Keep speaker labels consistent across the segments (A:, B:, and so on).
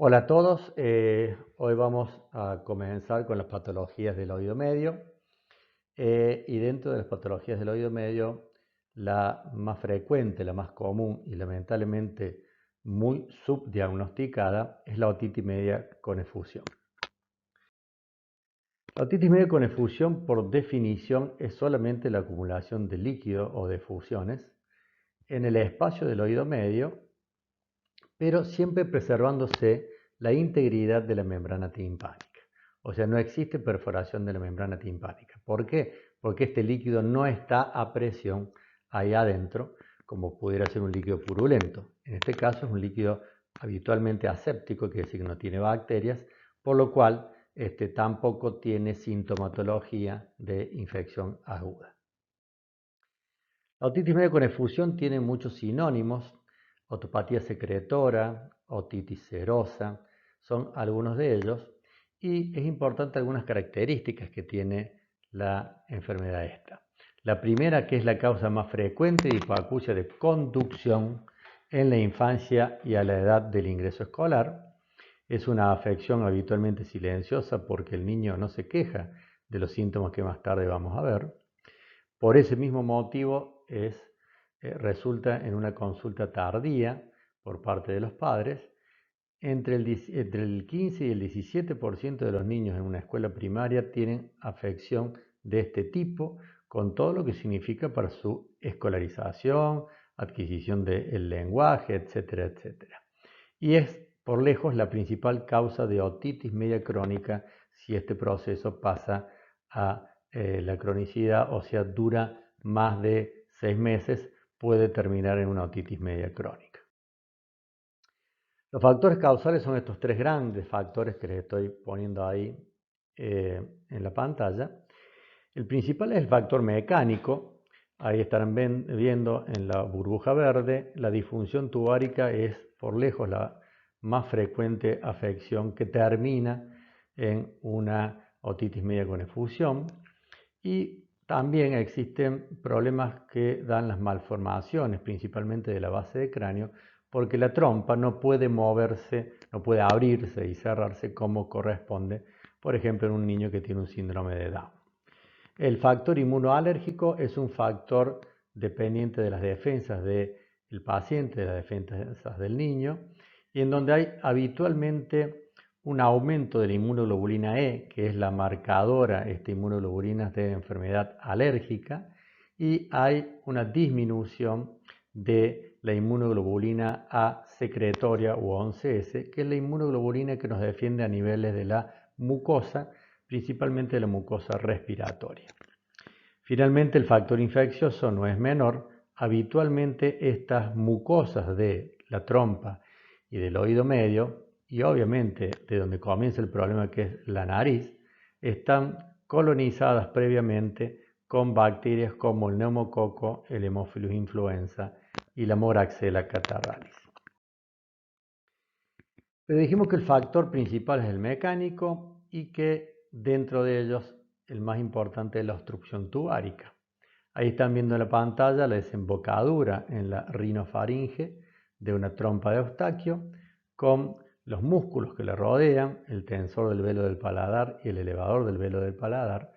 A: Hola a todos, hoy vamos a comenzar con las patologías del oído medio y dentro de las patologías del oído medio la más frecuente, la más común y lamentablemente muy subdiagnosticada es la otitis media con efusión. La otitis media con efusión por definición es solamente la acumulación de líquido o de efusiones en el espacio del oído medio, pero siempre preservándose la integridad de la membrana timpánica. O sea, no existe perforación de la membrana timpánica. ¿Por qué? Porque este líquido no está a presión ahí adentro, como pudiera ser un líquido purulento. En este caso es un líquido habitualmente aséptico, quiere decir que no tiene bacterias, por lo cual tampoco tiene sintomatología de infección aguda. La otitis media con efusión tiene muchos sinónimos: otopatía secretora, otitis serosa, son algunos de ellos, y es importante algunas características que tiene la enfermedad esta. La primera, que es la causa más frecuente de hipoacusia de conducción en la infancia y a la edad del ingreso escolar. Es una afección habitualmente silenciosa porque el niño no se queja de los síntomas que más tarde vamos a ver. Por ese mismo motivo resulta en una consulta tardía por parte de los padres. Entre el 15 y el 17% de los niños en una escuela primaria tienen afección de este tipo, con todo lo que significa para su escolarización, adquisición del lenguaje, etcétera, etcétera. Y es por lejos la principal causa de otitis media crónica si este proceso pasa a la cronicidad, o sea, dura más de 6 meses, puede terminar en una otitis media crónica. Los factores causales son estos tres grandes factores que les estoy poniendo ahí en la pantalla. El principal es el factor mecánico. Ahí estarán viendo en la burbuja verde, la disfunción tubárica es por lejos la más frecuente afección que termina en una otitis media con efusión. Y también existen problemas que dan las malformaciones, principalmente de la base de cráneo, porque la trompa no puede moverse, no puede abrirse y cerrarse como corresponde, por ejemplo, en un niño que tiene un síndrome de Down. El factor inmunoalérgico es un factor dependiente de las defensas del paciente, de las defensas del niño, y en donde hay habitualmente un aumento de la inmunoglobulina E, que es la marcadora, esta inmunoglobulina de enfermedad alérgica, y hay una disminución de la inmunoglobulina A secretoria o 11S, que es la inmunoglobulina que nos defiende a niveles de la mucosa, principalmente de la mucosa respiratoria. Finalmente, el factor infeccioso no es menor. Habitualmente estas mucosas de la trompa y del oído medio, y obviamente de donde comienza el problema, que es la nariz, están colonizadas previamente con bacterias como el neumococo, el Haemophilus influenza y la Moraxella catarrhalis. Pero dijimos que el factor principal es el mecánico y que dentro de ellos el más importante es la obstrucción tubárica. Ahí están viendo en la pantalla la desembocadura en la rinofaringe de una trompa de Eustaquio con los músculos que le rodean, el tensor del velo del paladar y el elevador del velo del paladar,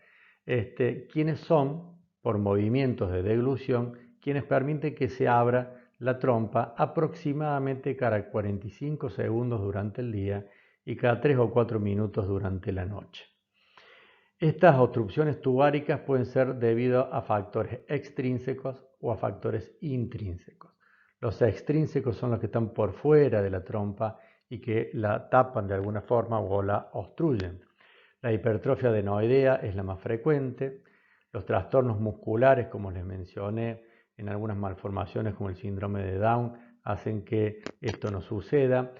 A: quienes son, por movimientos de deglución, quienes permiten que se abra la trompa aproximadamente cada 45 segundos durante el día y cada 3 o 4 minutos durante la noche. Estas obstrucciones tubáricas pueden ser debido a factores extrínsecos o a factores intrínsecos. Los extrínsecos son los que están por fuera de la trompa y que la tapan de alguna forma o la obstruyen. La hipertrofia adenoidea es la más frecuente. Los trastornos musculares, como les mencioné, en algunas malformaciones como el síndrome de Down, hacen que esto no suceda.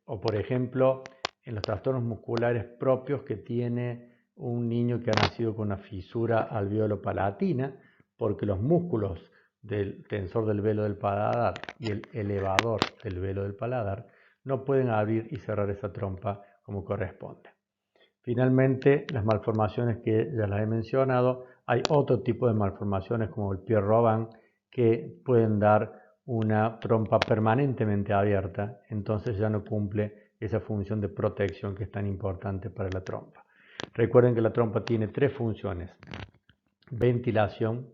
A: O por ejemplo, en los trastornos musculares propios que tiene un niño que ha nacido con una fisura alveolo-palatina, porque los músculos del tensor del velo del paladar y el elevador del velo del paladar no pueden abrir y cerrar esa trompa como corresponde. Finalmente, las malformaciones que ya las he mencionado, hay otro tipo de malformaciones como el Pierre-Robin que pueden dar una trompa permanentemente abierta, entonces ya no cumple esa función de protección que es tan importante para la trompa. Recuerden que la trompa tiene tres funciones: ventilación,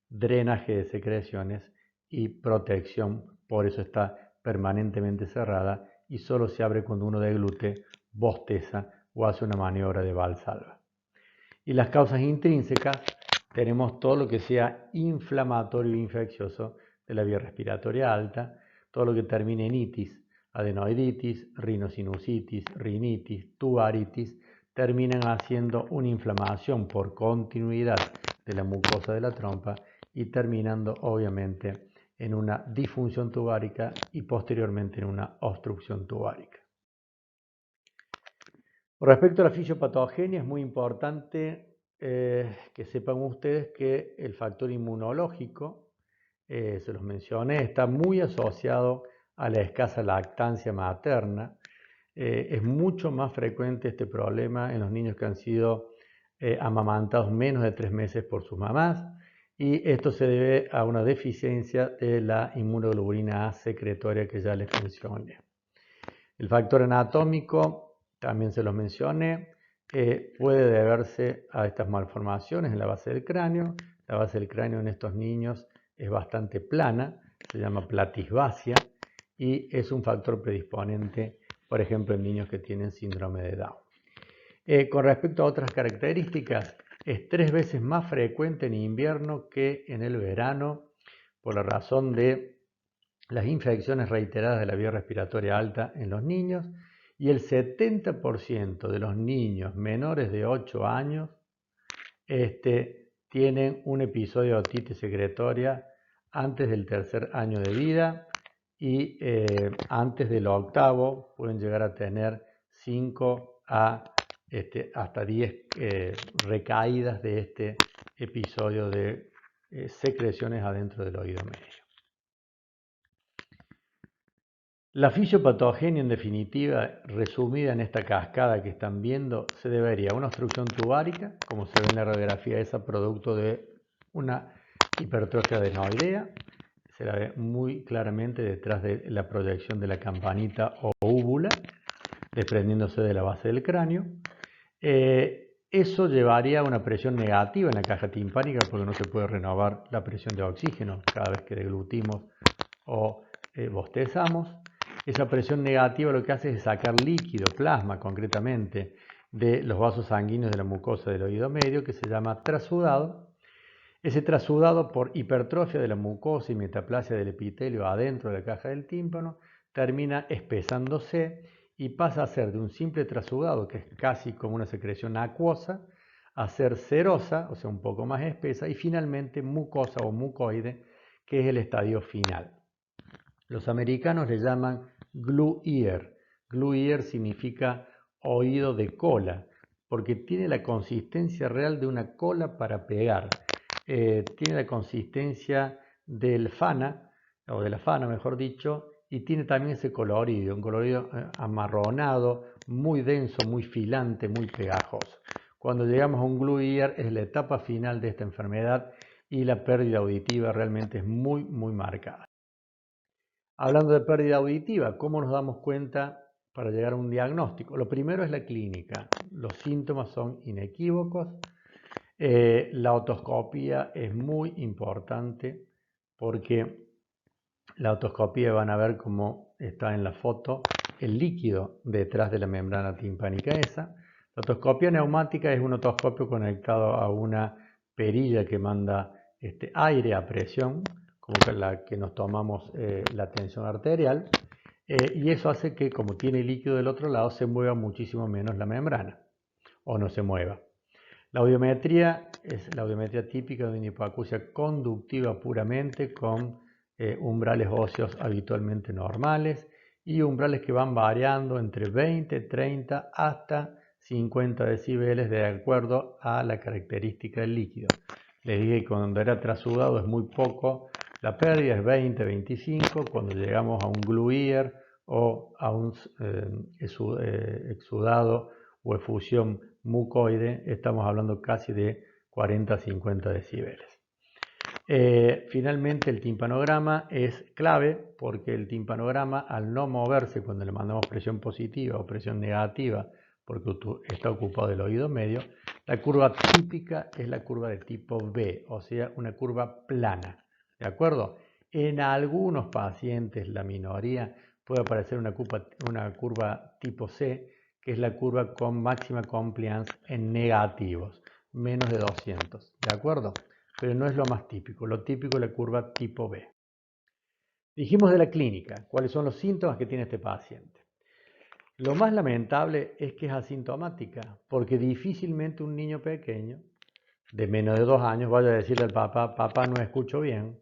A: drenaje de secreciones y protección. Por eso está permanentemente cerrada y solo se abre cuando uno deglute, bosteza o hace una maniobra de Valsalva. Y las causas intrínsecas, tenemos todo lo que sea inflamatorio e infeccioso de la vía respiratoria alta, todo lo que termine en itis, adenoiditis, rinosinusitis, rinitis, tubaritis, terminan haciendo una inflamación por continuidad de la mucosa de la trompa y terminando obviamente en una disfunción tubárica y posteriormente en una obstrucción tubárica. Respecto a la fisiopatogenia, es muy importante que sepan ustedes que el factor inmunológico, se los mencioné, está muy asociado a la escasa lactancia materna. Es mucho más frecuente este problema en los niños que han sido amamantados menos de 3 meses por sus mamás, y esto se debe a una deficiencia de la inmunoglobulina A secretoria que ya les mencioné. El factor anatómico, también se los mencioné, puede deberse a estas malformaciones en la base del cráneo. La base del cráneo en estos niños es bastante plana, se llama platisbacia, y es un factor predisponente, por ejemplo, en niños que tienen síndrome de Down. Con respecto a otras características, es 3 veces más frecuente en invierno que en el verano, por la razón de las infecciones reiteradas de la vía respiratoria alta en los niños, y el 70% de los niños menores de 8 años tienen un episodio de otitis secretoria antes del 3er año de vida, y antes del 8º pueden llegar a tener 5 hasta 10 recaídas de este episodio de secreciones adentro del oído medio. La fisiopatogenia, en definitiva, resumida en esta cascada que están viendo, se debería a una obstrucción tubárica, como se ve en la radiografía esa, producto de una hipertrofia adenoidea. Se la ve muy claramente detrás de la proyección de la campanita o úvula, desprendiéndose de la base del cráneo. Eso llevaría a una presión negativa en la caja timpánica, porque no se puede renovar la presión de oxígeno cada vez que deglutimos o bostezamos. Esa presión negativa lo que hace es sacar líquido, plasma concretamente, de los vasos sanguíneos de la mucosa del oído medio, que se llama trasudado. Ese trasudado, por hipertrofia de la mucosa y metaplasia del epitelio adentro de la caja del tímpano, termina espesándose y pasa a ser de un simple trasudado, que es casi como una secreción acuosa, a ser serosa, o sea, un poco más espesa, y finalmente mucosa o mucoide, que es el estadio final. Los americanos le llaman glue ear. Glue ear significa oído de cola, porque tiene la consistencia real de una cola para pegar. Tiene la consistencia del fana, o de la fana mejor dicho, y tiene también ese colorido, un colorido amarronado, muy denso, muy filante, muy pegajoso. Cuando llegamos a un glue ear es la etapa final de esta enfermedad y la pérdida auditiva realmente es muy, muy marcada. Hablando de pérdida auditiva, ¿cómo nos damos cuenta para llegar a un diagnóstico? Lo primero es la clínica. Los síntomas son inequívocos. La otoscopía es muy importante, porque la otoscopía van a ver cómo está en la foto el líquido detrás de la membrana timpánica esa. La otoscopia neumática es un otoscopio conectado a una perilla que manda aire a presión, como la que nos tomamos la tensión arterial, y eso hace que, como tiene líquido del otro lado, se mueva muchísimo menos la membrana, o no se mueva. La audiometría es la audiometría típica de una hipoacusia conductiva puramente, con umbrales óseos habitualmente normales y umbrales que van variando entre 20, 30 hasta 50 decibeles de acuerdo a la característica del líquido. Les dije que cuando era trasudado es muy poco, la pérdida es 20, 25, cuando llegamos a un glue ear o a un exudado o efusión mucoide, estamos hablando casi de 40 a 50 decibeles. Finalmente el timpanograma es clave porque el timpanograma, al no moverse cuando le mandamos presión positiva o presión negativa porque está ocupado el oído medio, la curva típica es la curva de tipo B, o sea, una curva plana. ¿De acuerdo? En algunos pacientes, la minoría, puede aparecer una curva tipo C, que es la curva con máxima compliance en negativos, menos de 200. ¿De acuerdo? Pero no es lo más típico. Lo típico es la curva tipo B. Dijimos de la clínica, cuáles son los síntomas que tiene este paciente. Lo más lamentable es que es asintomática, porque difícilmente un niño pequeño de menos de 2 años vaya a decirle al papá, papá no escucho bien,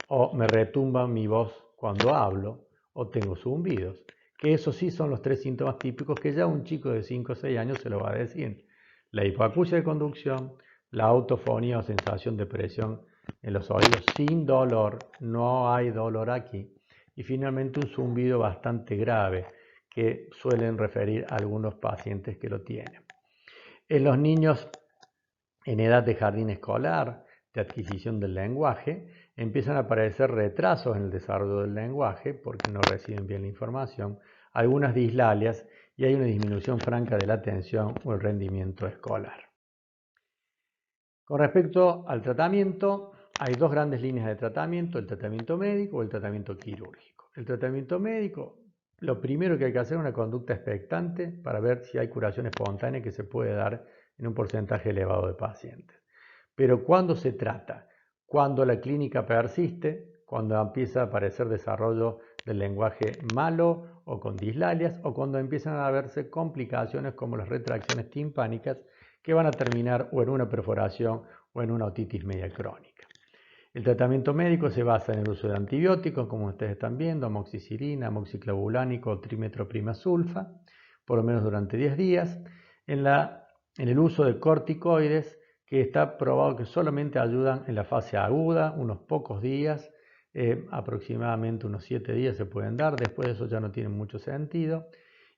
A: o me retumba mi voz cuando hablo, o tengo zumbidos. Que esos sí son los 3 síntomas típicos que ya un chico de 5 o 6 años se lo va a decir. La hipoacusia de conducción, la autofonía o sensación de presión en los oídos sin dolor, no hay dolor aquí, y finalmente un zumbido bastante grave que suelen referir a algunos pacientes que lo tienen. En los niños en edad de jardín escolar, de adquisición del lenguaje, empiezan a aparecer retrasos en el desarrollo del lenguaje porque no reciben bien la información, algunas dislalias y hay una disminución franca de la atención o el rendimiento escolar. Con respecto al tratamiento, hay 2 grandes líneas de tratamiento, el tratamiento médico o el tratamiento quirúrgico. El tratamiento médico, lo primero que hay que hacer es una conducta expectante para ver si hay curación espontánea que se puede dar en un porcentaje elevado de pacientes. Pero ¿cuándo se trata? Cuando la clínica persiste, cuando empieza a aparecer desarrollo del lenguaje malo o con dislalias, o cuando empiezan a verse complicaciones como las retracciones timpánicas que van a terminar o en una perforación o en una otitis media crónica. El tratamiento médico se basa en el uso de antibióticos, como ustedes están viendo, amoxicilina, amoxiclavulánico o trimetroprimasulfa, por lo menos durante 10 días. En el uso de corticoides, que está probado que solamente ayudan en la fase aguda, unos pocos días, aproximadamente unos 7 días se pueden dar, después de eso ya no tienen mucho sentido.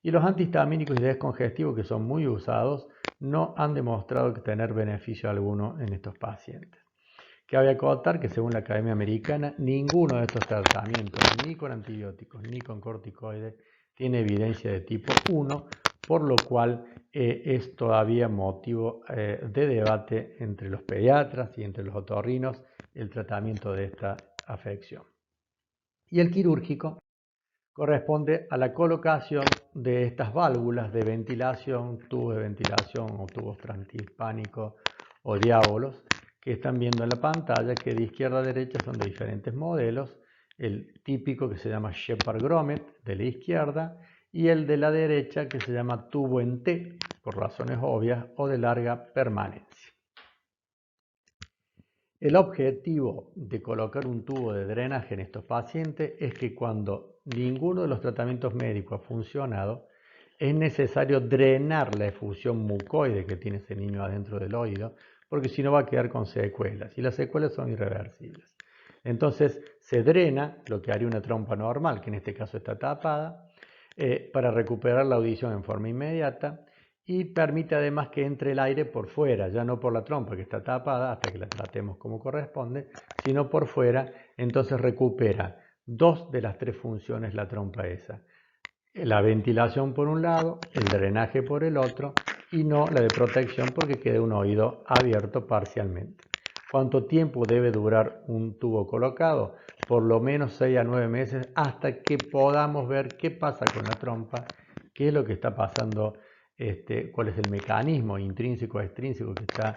A: Y los antihistamínicos y descongestivos, que son muy usados, no han demostrado tener beneficio alguno en estos pacientes. Cabe acotar que según la Academia Americana, ninguno de estos tratamientos, ni con antibióticos ni con corticoides, tiene evidencia de tipo 1, por lo cual es todavía motivo de debate entre los pediatras y entre los otorrinos el tratamiento de esta afección. Y el quirúrgico corresponde a la colocación de estas válvulas de ventilación, tubos de ventilación o tubos transtimpánicos o diábolos que están viendo en la pantalla, que de izquierda a derecha son de diferentes modelos, el típico que se llama Shepard Grommet de la izquierda y el de la derecha que se llama tubo en T, por razones obvias, o de larga permanencia. El objetivo de colocar un tubo de drenaje en estos pacientes es que cuando ninguno de los tratamientos médicos ha funcionado, es necesario drenar la efusión mucoide que tiene ese niño adentro del oído, porque si no va a quedar con secuelas, y las secuelas son irreversibles. Entonces se drena lo que haría una trompa normal, que en este caso está tapada, para recuperar la audición en forma inmediata, y permite además que entre el aire por fuera, ya no por la trompa que está tapada hasta que la tratemos como corresponde, sino por fuera. Entonces recupera 2 de las 3 funciones la trompa esa: la ventilación por un lado, el drenaje por el otro, y no la de protección porque queda un oído abierto parcialmente. ¿Cuánto tiempo debe durar un tubo colocado? Por lo menos 6 a 9 meses hasta que podamos ver qué pasa con la trompa, qué es lo que está pasando, cuál es el mecanismo intrínseco o extrínseco que está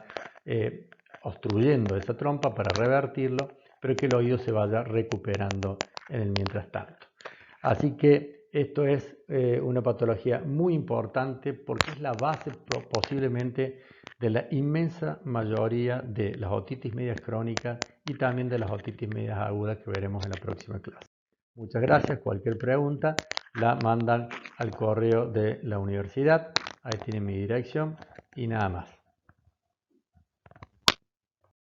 A: obstruyendo esa trompa para revertirlo, pero que el oído se vaya recuperando en el mientras tanto. Así que esto es una patología muy importante porque es la base posiblemente de la inmensa mayoría de las otitis medias crónicas y también de las otitis medias agudas que veremos en la próxima clase. Muchas gracias. Cualquier pregunta la mandan al correo de la universidad. Ahí tienen mi dirección y nada más.